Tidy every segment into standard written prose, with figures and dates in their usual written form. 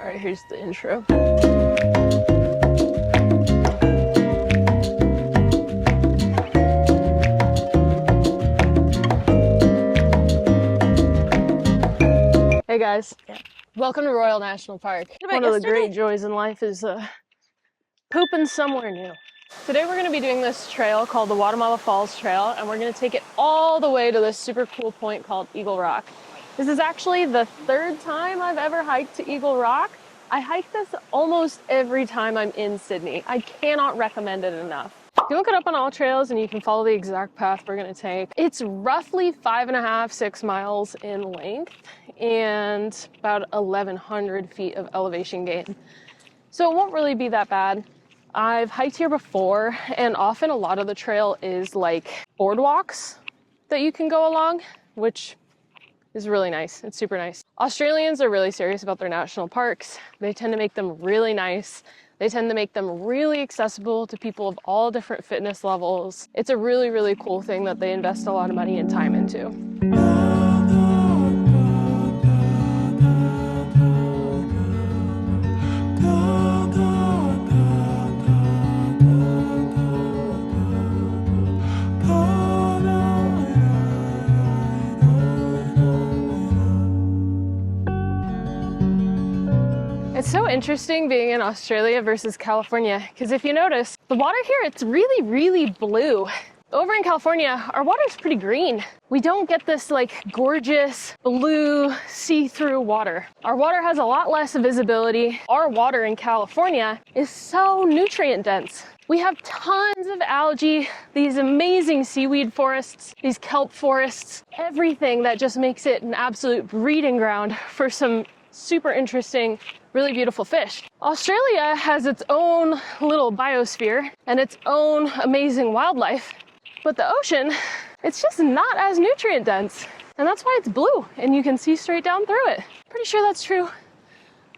All right, here's the intro. Hey guys, welcome to Royal National Park. One of the great joys in life is pooping somewhere new. Today we're going to be doing this trail called the Guatemala Falls Trail, and we're going to take it all the way to this super cool point called Eagle Rock. This is actually the third time I've ever hiked to Eagle Rock. I hike this almost every time I'm in Sydney. I cannot recommend it enough. You can look it up on AllTrails and you can follow the exact path we're going to take. It's roughly 5.5 to 6 miles in length and about 1,100 feet of elevation gain. So it won't really be that bad. I've hiked here before, and often a lot of the trail is like boardwalks that you can go along, which is really nice. It's super nice. Australians are really serious about their national parks. They tend to make them really nice. They tend to make them really accessible to people of all different fitness levels. It's a really, really cool thing that they invest a lot of money and time into. It's so interesting being in Australia versus California, because if you notice, the water here, it's really, really blue. Over in California, our water's pretty green. We don't get this like gorgeous blue see-through water. Our water has a lot less visibility. Our water in California is so nutrient dense. We have tons of algae, these amazing seaweed forests, these kelp forests, everything that just makes it an absolute breeding ground for some super interesting, really beautiful fish. Australia has its own little biosphere and its own amazing wildlife, but the ocean, it's just not as nutrient dense. And that's why it's blue and you can see straight down through it. Pretty sure that's true,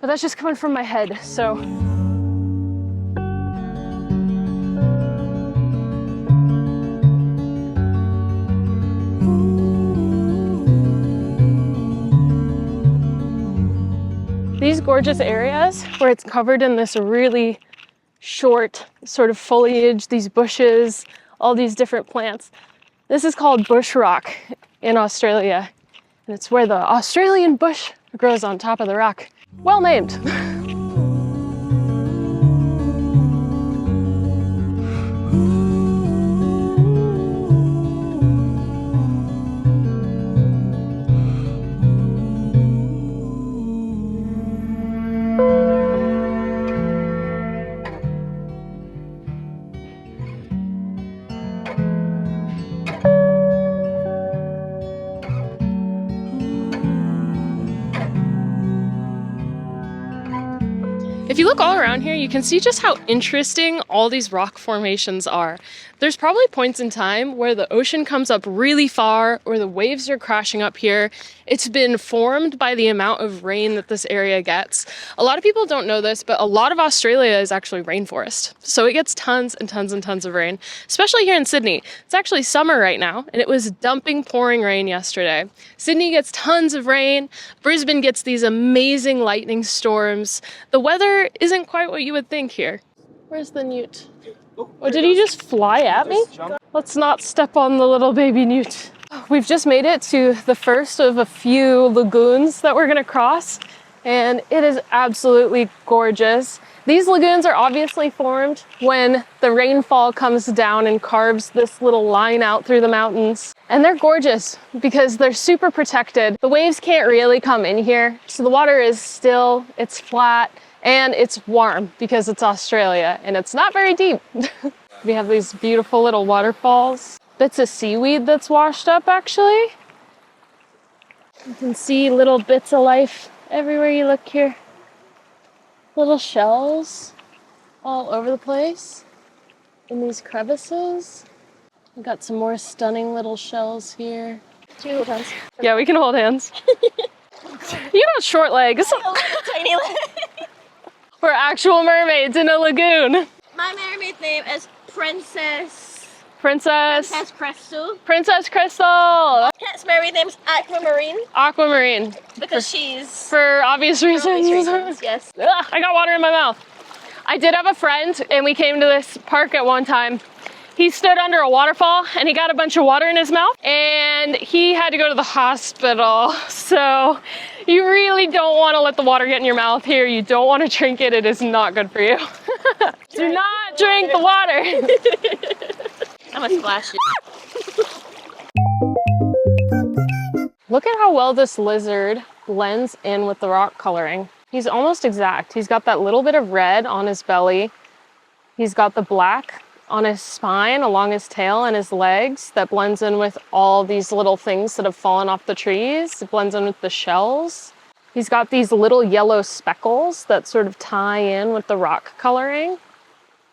but that's just coming from my head, so. These gorgeous areas where it's covered in this really short sort of foliage, these bushes, all these different plants. This is called bush rock in Australia. And it's where the Australian bush grows on top of the rock. Well named. If you look all around here, you can see just how interesting all these rock formations are. There's probably points in time where the ocean comes up really far or the waves are crashing up here. It's been formed by the amount of rain that this area gets. A lot of people don't know this, but a lot of Australia is actually rainforest. So it gets tons and tons and tons of rain, especially here in Sydney. It's actually summer right now, and it was dumping, pouring rain yesterday. Sydney gets tons of rain. Brisbane gets these amazing lightning storms. The weather isn't quite what you would think here. Where's the newt? Oh, did he just fly at me? Let's not step on the little baby newt. We've just made it to the first of a few lagoons that we're gonna cross, and it is absolutely gorgeous. These lagoons are obviously formed when the rainfall comes down and carves this little line out through the mountains. And they're gorgeous because they're super protected. The waves can't really come in here, so the water is still, it's flat, and it's warm because it's Australia and it's not very deep. We have these beautiful little waterfalls. Bits of seaweed that's washed up actually. You can see little bits of life everywhere you look here. Little shells all over the place in these crevices. We've got some more stunning little shells here. Can we hold hands? Yeah, we can hold hands. You got short legs. Tiny legs. We're actual mermaids in a lagoon. My mermaid's name is Princess Princess. Princess Crystal. Princess Crystal. Cat's Mary name's Aquamarine Aquamarine. because she's For obvious reasons. yes. Ugh, I got water in my mouth. I did have a friend and we came to this park at one time. He stood under a waterfall and he got a bunch of water in his mouth and he had to go to the hospital. So you really don't want to let the water get in your mouth here. You don't want to drink it. It is not good for you. Do not drink the water. I'm gonna splash it. Look at how well this lizard blends in with the rock coloring. He's almost exact. He's got that little bit of red on his belly. He's got the black on his spine, along his tail and his legs that blends in with all these little things that have fallen off the trees. It blends in with the shells. He's got these little yellow speckles that sort of tie in with the rock coloring.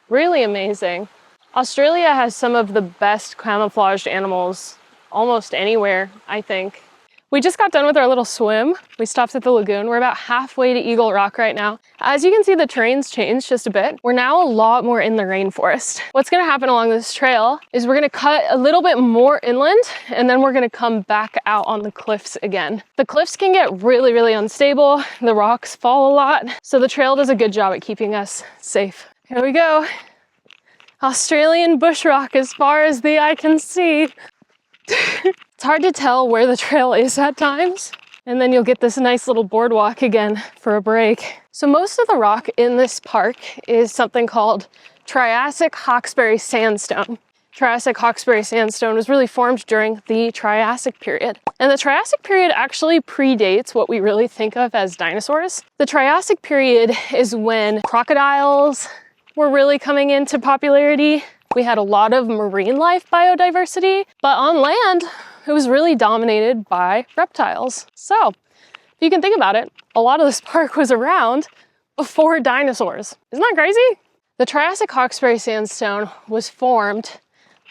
Really amazing. Australia has some of the best camouflaged animals almost anywhere, I think. We just got done with our little swim. We stopped at the lagoon. We're about halfway to Eagle Rock right now. As you can see, the terrain's changed just a bit. We're now a lot more in the rainforest. What's gonna happen along this trail is we're gonna cut a little bit more inland and then we're gonna come back out on the cliffs again. The cliffs can get really, really unstable. The rocks fall a lot. So the trail does a good job at keeping us safe. Here we go. Australian bush rock as far as the eye can see. It's hard to tell where the trail is at times. And then you'll get this nice little boardwalk again for a break. So most of the rock in this park is something called Triassic Hawkesbury sandstone. Triassic Hawkesbury sandstone was really formed during the Triassic period. And the Triassic period actually predates what we really think of as dinosaurs. The Triassic period is when crocodiles were really coming into popularity. We had a lot of marine life biodiversity, but on land, it was really dominated by reptiles. So, if you can think about it, a lot of this park was around before dinosaurs. Isn't that crazy? The Triassic Hawkesbury sandstone was formed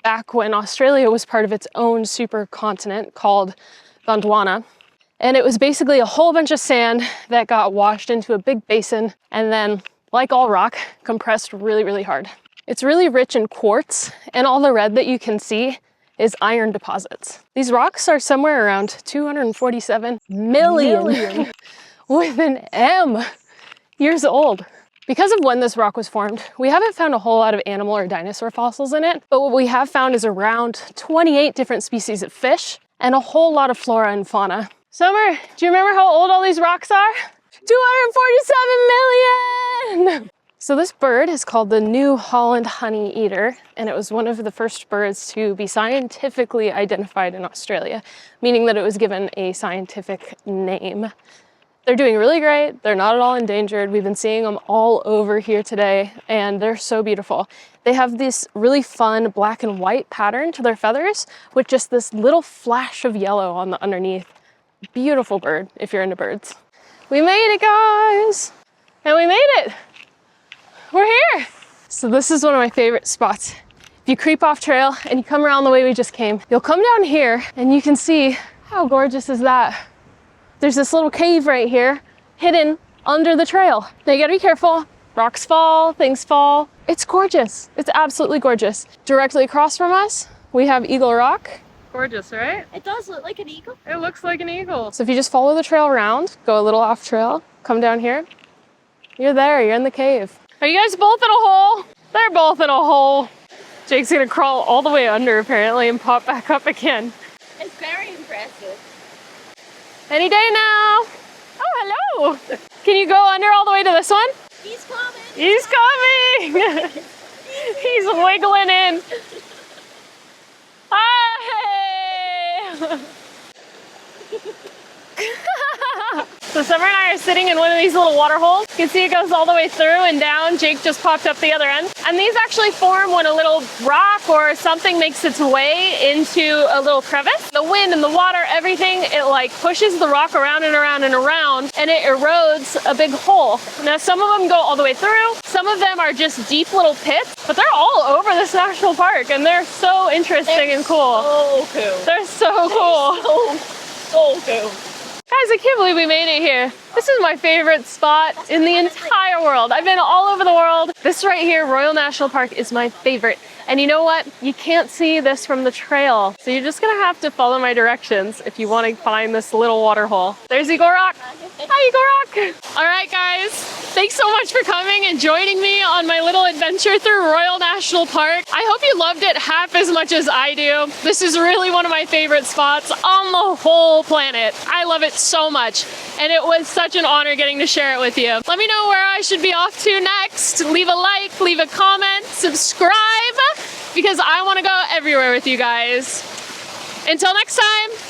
back when Australia was part of its own supercontinent called Gondwana. And it was basically a whole bunch of sand that got washed into a big basin and then, like all rock, compressed really, really hard. It's really rich in quartz, and all the red that you can see is iron deposits. These rocks are somewhere around 247 million with an M years old. Because of when this rock was formed, we haven't found a whole lot of animal or dinosaur fossils in it, but what we have found is around 28 different species of fish and a whole lot of flora and fauna. Summer, do you remember how old all these rocks are? 247 million! So this bird is called the New Holland honeyeater, and it was one of the first birds to be scientifically identified in Australia, meaning that it was given a scientific name. They're doing really great. They're not at all endangered. We've been seeing them all over here today, and they're so beautiful. They have this really fun black and white pattern to their feathers with just this little flash of yellow on the underneath. Beautiful bird if you're into birds. We made it, guys! And we made it! We're here! So this is one of my favorite spots. If you creep off trail and you come around the way we just came, you'll come down here and you can see how gorgeous is that. There's this little cave right here, hidden under the trail. Now you gotta be careful. Rocks fall, things fall. It's gorgeous. It's absolutely gorgeous. Directly across from us, we have Eagle Rock. Gorgeous, right? It does look like an eagle. It looks like an eagle. So if you just follow the trail around, go a little off trail, come down here, you're there, you're in the cave. Are you guys both in a hole? They're both in a hole. Jake's gonna crawl all the way under apparently and pop back up again. It's very impressive. Any day now. Oh, hello. Can you go under all the way to this one? He's coming. He's coming. He's wiggling in. Hi. So Summer and I are sitting in one of these little water holes. You can see it goes all the way through and down. Jake just popped up the other end. And these actually form when a little rock or something makes its way into a little crevice. The wind and the water, everything, it like pushes the rock around and around and around, and it erodes a big hole. Now some of them go all the way through. Some of them are just deep little pits, but they're all over this national park and they're so interesting and cool. So cool. They're so cool. So cool. Guys, Guys, I can't believe we made it here. This is my favorite spot in the entire world. I've been all over the world. This right here, Royal National Park, is my favorite. And you know what? You can't see this from the trail. So you're just gonna have to follow my directions if you want to find this little water hole. There's Eagle Rock. Hi, Eagle Rock. All right, guys. Thanks so much for coming and joining me on my little adventure through Royal National Park. I hope you loved it half as much as I do. This is really one of my favorite spots on the whole planet. I love it so much. And it was such an honor getting to share it with you. Let me know where I should be off to next. Leave a like, leave a comment, subscribe, because I want to go everywhere with you guys. Until next time.